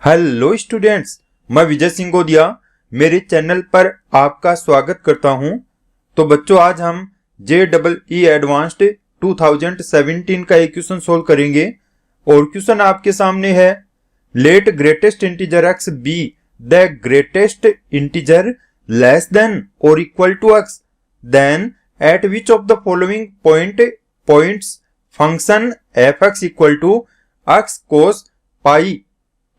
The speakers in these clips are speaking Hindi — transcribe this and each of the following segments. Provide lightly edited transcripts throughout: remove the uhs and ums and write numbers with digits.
हेलो स्टूडेंट्स, मैं विजय सिंह गोदिया मेरे चैनल पर आपका स्वागत करता हूं। तो बच्चों, आज हम JEE एडवांस्ड 2017 का एक क्वेश्चन सोल्व करेंगे और क्वेश्चन आपके सामने है। Let greatest integer x be the greatest integer less than और equal to x, then at which of the following points function fx equal to x cos pi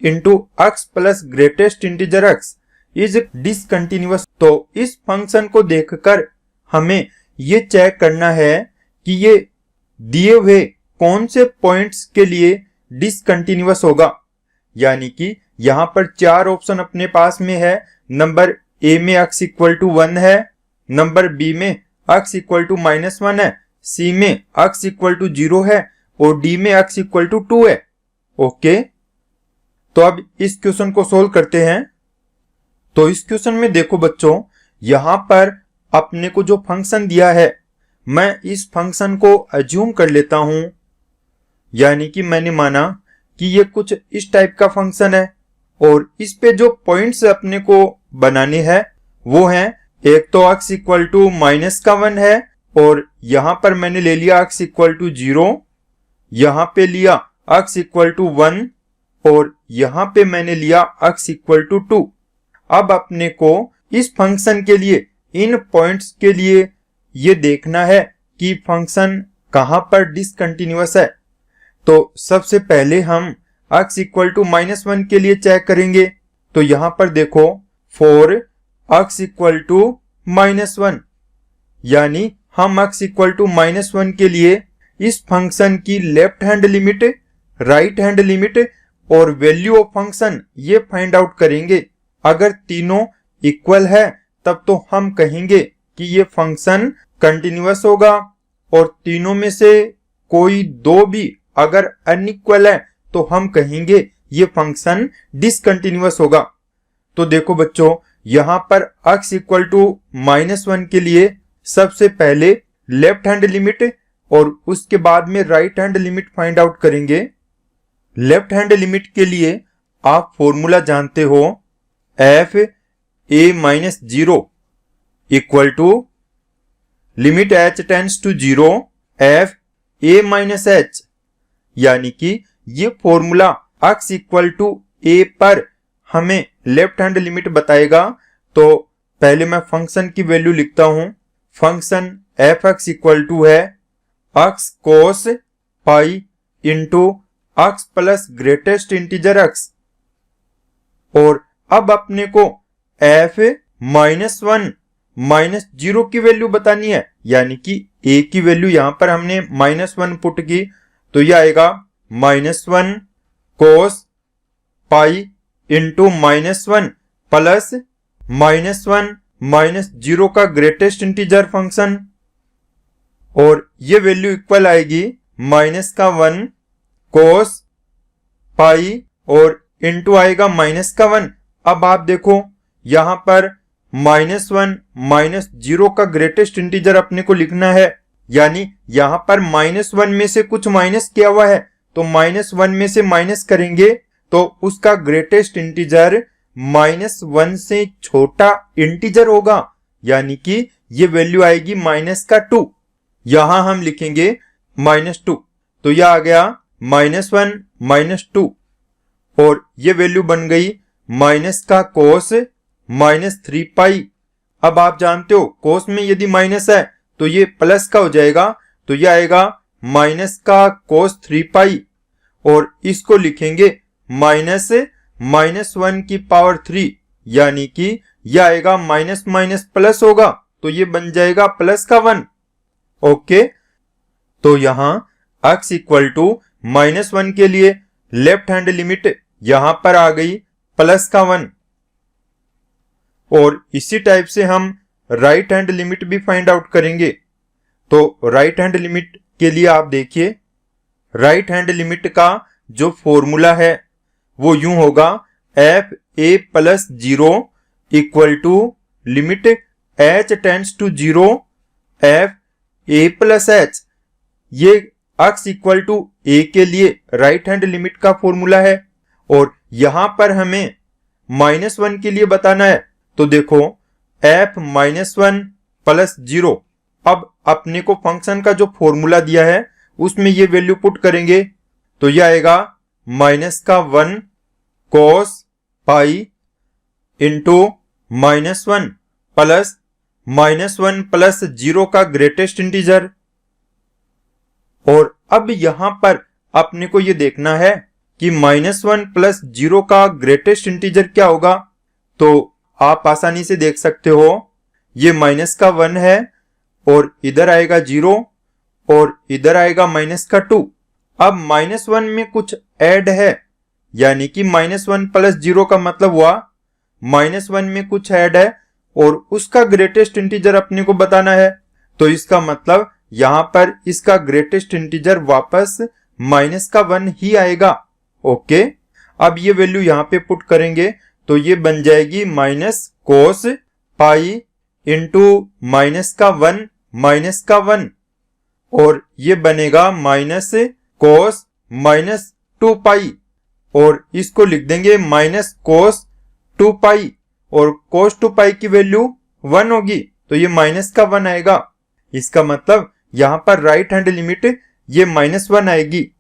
into x plus greatest integer x is discontinuous. तो इस फंक्शन को देखकर हमें ये चेक करना है कि ये दिए हुए कौन से पॉइंट्स के लिए डिसकंटिन्यूअस होगा। यानी कि यहाँ पर चार ऑप्शन अपने पास में है। नंबर ए में x इक्वल टू 1 है, नंबर बी में x इक्वल टू -1 है, सी में x इक्वल टू 0 है और डी में x इक्वल टू 2 है। ओके, तो अब इस क्वेश्चन को सोल्व करते हैं। तो इस क्वेश्चन में देखो बच्चों, यहां पर अपने को जो फंक्शन दिया है, मैं इस फंक्शन को अज्यूम कर लेता हूं। यानी कि मैंने माना कि ये कुछ इस टाइप का फंक्शन है और इस पे जो पॉइंट्स अपने को बनाने हैं वो हैं, एक तो x इक्वल टू -1 है और यहां पर मैंने ले लिया x इक्वल टू 0, यहां पे लिया x इक्वल टू 1 और यहां पे मैंने लिया x इक्वल टू 2। अब अपने को इस फंक्शन के लिए, इन पॉइंट्स के लिए ये देखना है कि फंक्शन कहां पर डिसकंटिन्यूअस है। तो सबसे पहले हम x इक्वल टू -1 के लिए चेक करेंगे। तो यहां पर देखो, फॉर x इक्वल टू -1, यानी हम x इक्वल टू -1 के लिए इस फंक्शन की left hand limit, right hand limit और वैल्यू ऑफ फंक्शन ये फाइंड आउट करेंगे। अगर तीनों इक्वल है तब तो हम कहेंगे कि ये फंक्शन कंटिन्यूअस होगा और तीनों में से कोई दो भी अगर अनइक्वल है तो हम कहेंगे ये फंक्शन डिसकंटिन्यूअस होगा। तो देखो बच्चों, यहां पर x इक्वल टू -1 के लिए सबसे पहले लेफ्ट हैंड लिमिट और उसके बाद में right hand limit find out करेंगे। लेफ्ट हैंड लिमिट के लिए आप फॉर्मूला जानते हो, f(a-0) equal to limit h tends to 0 f(a-h), यानी कि ये formula x equal to a पर हमें लेफ्ट हैंड लिमिट बताएगा। तो पहले मैं फंक्शन की वैल्यू लिखता हूं। फंक्शन fx इक्वल टू है x cos pi into x plus greatest integer x। और अब अपने को f(-1 -0) की वैल्यू बतानी है। यानी कि a की वैल्यू यहां पर हमने -1 पुट की, तो यह आएगा -1 cos पाई इंटू -1 प्लस -1 -0 का ग्रेटेस्ट इंटीजर फंक्शन, और ये वैल्यू इक्वल आएगी -1 cos पाई और इंटू आएगा -1। अब आप देखो यहां पर -1 -0 का ग्रेटेस्ट इंटीजर अपने को लिखना है। यानी यहां पर -1 में से कुछ माइनस किया हुआ है, तो -1 में से माइनस करेंगे तो उसका ग्रेटेस्ट इंटीजर -1 से छोटा इंटीजर होगा। यानी कि ये वैल्यू आएगी -2। यहां हम लिखेंगे -2, तो यह आ गया -1 -2 और ये वैल्यू बन गई -cos -3 पाई। अब आप जानते हो cos में यदि माइनस है तो ये प्लस का हो जाएगा, तो ये आएगा -cos 3 पाई और इसको लिखेंगे -1 की पावर 3, यानी कि यह आएगा माइनस माइनस प्लस होगा, तो ये बन जाएगा +1। ओके, तो यहां x इक्वल टू -1 के लिए लेफ्ट हैंड लिमिट यहां पर आ गई +1। और इसी टाइप से हम राइट हैंड लिमिट भी फाइंड आउट करेंगे। तो राइट हैंड लिमिट के लिए आप देखिए, राइट हैंड लिमिट का जो फॉर्मूला है वो यूं होगा, f(a+0) equal to limit h tends to 0 f(a+h). ये x इक्वल टू a के लिए राइट हैंड लिमिट का फॉर्मूला है और यहां पर हमें -1 के लिए बताना है। तो देखो f-1 प्लस 0। अब अपने को फंक्शन का जो फॉर्मूला दिया है उसमें ये वैल्यू पुट करेंगे तो यह आएगा -1 cos pi into -1 plus -1 plus 0 का ग्रेटेस्ट इंटीजर। और अब यहां पर अपने को ये देखना है कि -1 प्लस 0 का ग्रेटेस्ट इंटीजर क्या होगा। तो आप आसानी से देख सकते हो ये -1 है और इधर आएगा 0 और इधर आएगा -2। अब -1 में कुछ ऐड है यानी कि -1 प्लस 0 का मतलब हुआ -1 में कुछ ऐड है और उसका ग्रेटेस्ट इंटीजर अपने को बताना है। तो इसका मतलब यहां पर इसका ग्रेटेस्ट इंटीजर वापस -1 ही आएगा। ओके, अब ये वैल्यू यहां पे पुट करेंगे तो ये बन जाएगी -cos पाई इंटू -1 और ये बनेगा -cos -2 पाई और इसको लिख देंगे -cos 2 पाई और cos 2 पाई की वैल्यू 1 होगी तो ये -1 आएगा। इसका मतलब यहां पर राइट हैंड लिमिट ये -1 आएगी।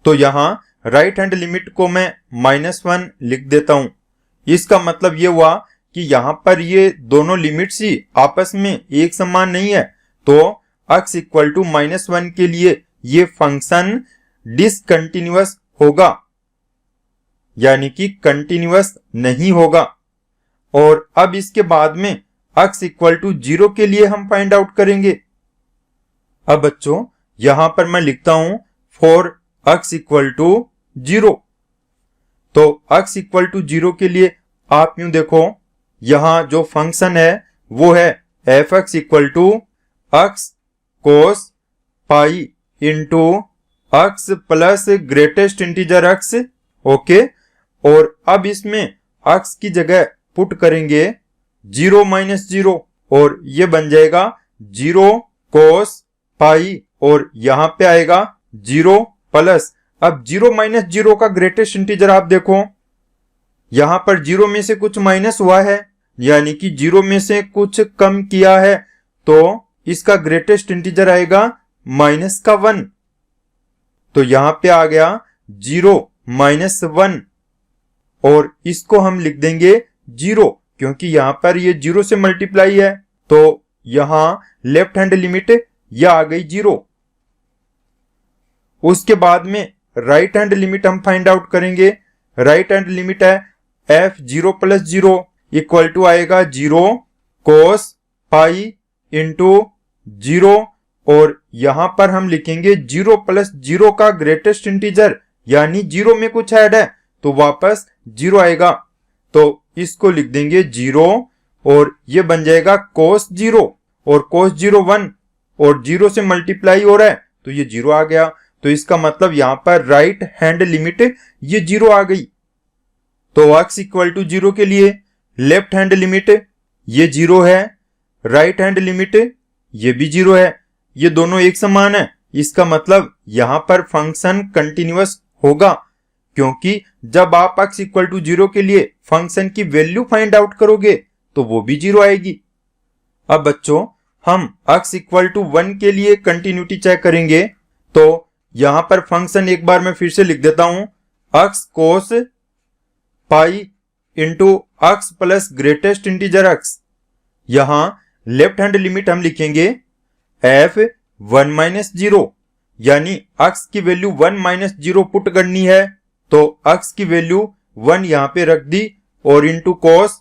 तो यहां राइट हैंड लिमिट को मैं -1 लिख देता हूं। इसका मतलब ये हुआ कि यहां पर ये दोनों लिमिट्स ही आपस में एक समान नहीं है। तो x इक्वल टू -1 के लिए ये फंक्शन डिसकंटिन्यूअस होगा यानी कि कंटिन्यूअस नहीं होगा। और अब इसके बाद में x इक्वल टू 0 के लिए हम फाइंड आउट करेंगे। अब बच्चों यहां पर मैं लिखता हूं फॉर x इक्वल टू 0। तो x इक्वल टू 0 के लिए आप यूं देखो यहां जो फंक्शन है वो है f(x) equal to x cos pi into x plus greatest integer x। Okay, और अब इसमें x की जगह पुट करेंगे 0 - 0 और ये बन जाएगा 0 cos पाई और यहां पे आएगा 0 प्लस। अब 0 - 0 का ग्रेटेस्ट इंटीजर आप देखो यहां पर 0 में से कुछ माइनस हुआ है यानी कि 0 में से कुछ कम किया है तो इसका ग्रेटेस्ट इंटीजर आएगा -1। तो यहां पे आ गया 0 - 1 और इसको हम लिख देंगे 0 क्योंकि यहां पर ये 0 से मल्टीप्लाई है। तो यहां लेफ्ट हैंड लिमिट यह आ गई 0। उसके बाद में राइट हैंड लिमिट हम फाइंड आउट करेंगे। राइट हैंड लिमिट है f(0 + 0) इक्वल टू आएगा 0 cos पाई इंटू 0 और यहां पर हम लिखेंगे 0 + 0 का ग्रेटेस्ट इंटीजर यानी 0 में कुछ ऐड है तो वापस 0 आएगा। तो इसको लिख देंगे 0 और ये बन जाएगा cos 0 और cos 0 1 और 0 से मल्टीप्लाई हो रहा है तो ये 0 आ गया। तो इसका मतलब यहां पर राइट हैंड लिमिट ये 0 आ गई। तो x इक्वल टू 0 के लिए लेफ्ट हैंड लिमिट ये 0 है, राइट हैंड लिमिट ये भी 0 है, ये दोनों एक समान है। इसका मतलब यहां पर फंक्शन कंटिन्यूअस होगा क्योंकि जब आप x इक्वल टू 0 के लिए फंक्शन की वैल्यू फाइंड आउट करोगे तो वो भी 0 आएगी। अब बच्चों हम x इक्वल टू 1 के लिए कंटिन्यूटी चेक करेंगे। तो यहां पर फंक्शन एक बार मैं फिर से लिख देता हूं x cos pi into x plus greatest integer x। यहां लेफ्ट हैंड लिमिट हम लिखेंगे f(1 - 0) यानी x की वैल्यू 1 - 0 पुट करनी है तो x की वैल्यू 1 यहां पे रख दी और इंटू cos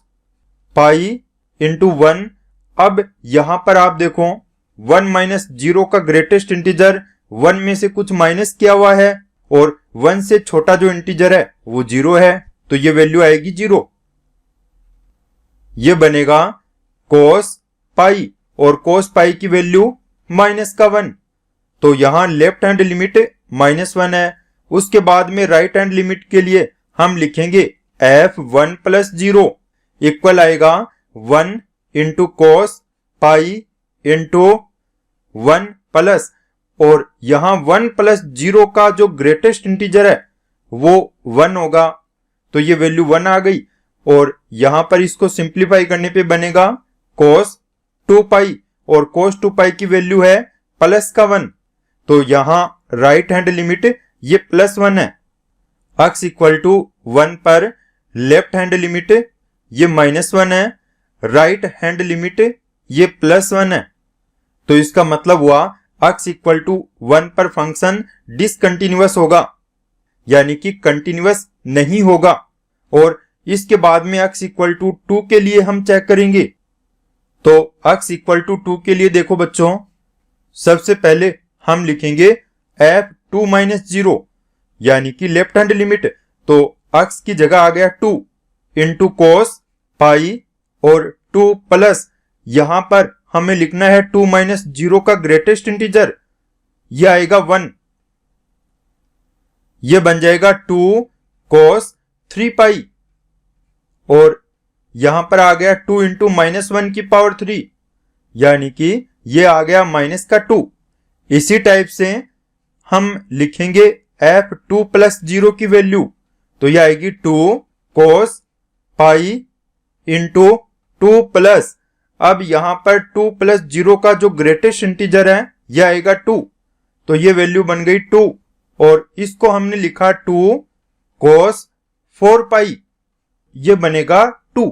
पाई इंटू 1। अब यहां पर आप देखो 1 - 0 का ग्रेटेस्ट इंटीजर 1 में से कुछ माइनस किया हुआ है और 1 से छोटा जो इंटीजर है वो 0 है तो ये वैल्यू आएगी 0। ये बनेगा cos पाई और cos पाई की वैल्यू -1। तो यहां लेफ्ट हैंड लिमिट -1 है। उसके बाद में राइट हैंड लिमिट के लिए हम लिखेंगे f(1 + 0) इक्वल आएगा 1 into cos pi into 1 plus और यहां 1 + 0 का जो ग्रेटेस्ट इंटीजर है वो 1 होगा। तो ये वैल्यू 1 आ गई। और यहां पर इसको सिंप्लीफाई करने पे बनेगा cos 2 पाई, और cos 2 पाई की वैल्यू है प्लस का 1। तो यहां राइट हैंड लिमिट ये +1 है। x इक्वल टू 1 पर लेफ्ट हैंड लिमिट ये -1 है, राइट हैंड लिमिट ये +1 है। तो इसका मतलब हुआ x इक्वल टू 1 पर फंक्शन डिसकंटिन्यूअस होगा, यानी कि कंटिन्यूअस नहीं होगा। और इसके बाद में x इक्वल टू 2 के लिए हम चेक करेंगे। तो x इक्वल टू 2 के लिए देखो बच्चों, सबसे पहले हम लिखेंगे f2-0, यानी कि लेफ्ट हैंड लिमिट। तो x की जगह आ गया 2 इंटू कोस पाई और 2 प्लस, यहां पर हमें लिखना है 2-0 का ग्रेटेस्ट इंटीजर, यह आएगा 1। यह बन जाएगा 2 कोस 3 पाई, और यहां पर आ गया 2 इंटू -1 की पावर 3, यानी कि यह आ गया -2। इसी टाइप से हम लिखेंगे f2+0 की वैल्यू, तो यह आएगी 2 कोस पाई इंटू 2 प्लस, अब यहां पर 2+0 का जो ग्रेटेस्ट इंटीजर है यह आएगा 2, तो ये वैल्यू बन गई 2। और इसको हमने लिखा 2 कोस 4 पाई, ये बनेगा 2।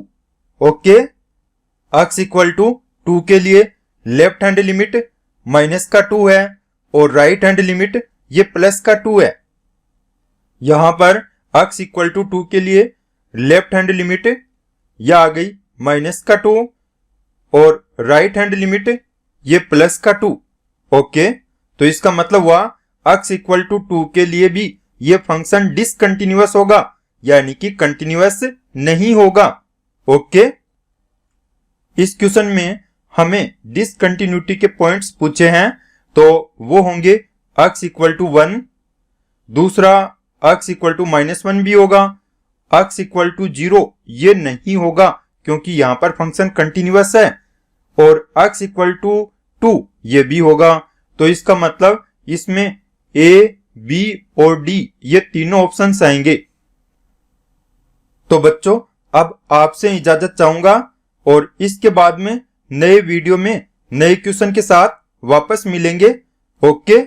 ओके, x इक्वल टू 2 के लिए लेफ्ट हैंड लिमिट -2 है और राइट हैंड लिमिट ये +2 है। यहां पर x इक्वल टू 2 के लिए लेफ्ट हैंड लिमिट यह आ गई -2 और राइट हैंड लिमिट ये +2। ओके, तो इसका मतलब हुआ x इक्वल टू 2 के लिए भी ये फंक्शन डिसकंटिन्यूअस होगा, यानी कि कंटिन्यूअस नहीं होगा। ओके, इस क्वेश्चन में हमें डिसकंटिन्यूटी के पॉइंट्स पूछे हैं, तो वो होंगे x इक्वल टू 1, दूसरा x इक्वल टू -1 भी होगा, x इक्वल टू 0 ये नहीं होगा क्योंकि यहां पर फंक्शन कंटिन्यूअस है, और x इक्वल टू 2 ये भी होगा। तो इसका मतलब इसमें a, b और d ये तीनों ऑप्शंस आएंगे। तो बच्चों, अब आपसे इजाजत चाहूंगा और इसके बाद में नए वीडियो में नए क्वेश्चन के साथ वापस मिलेंगे। ओके।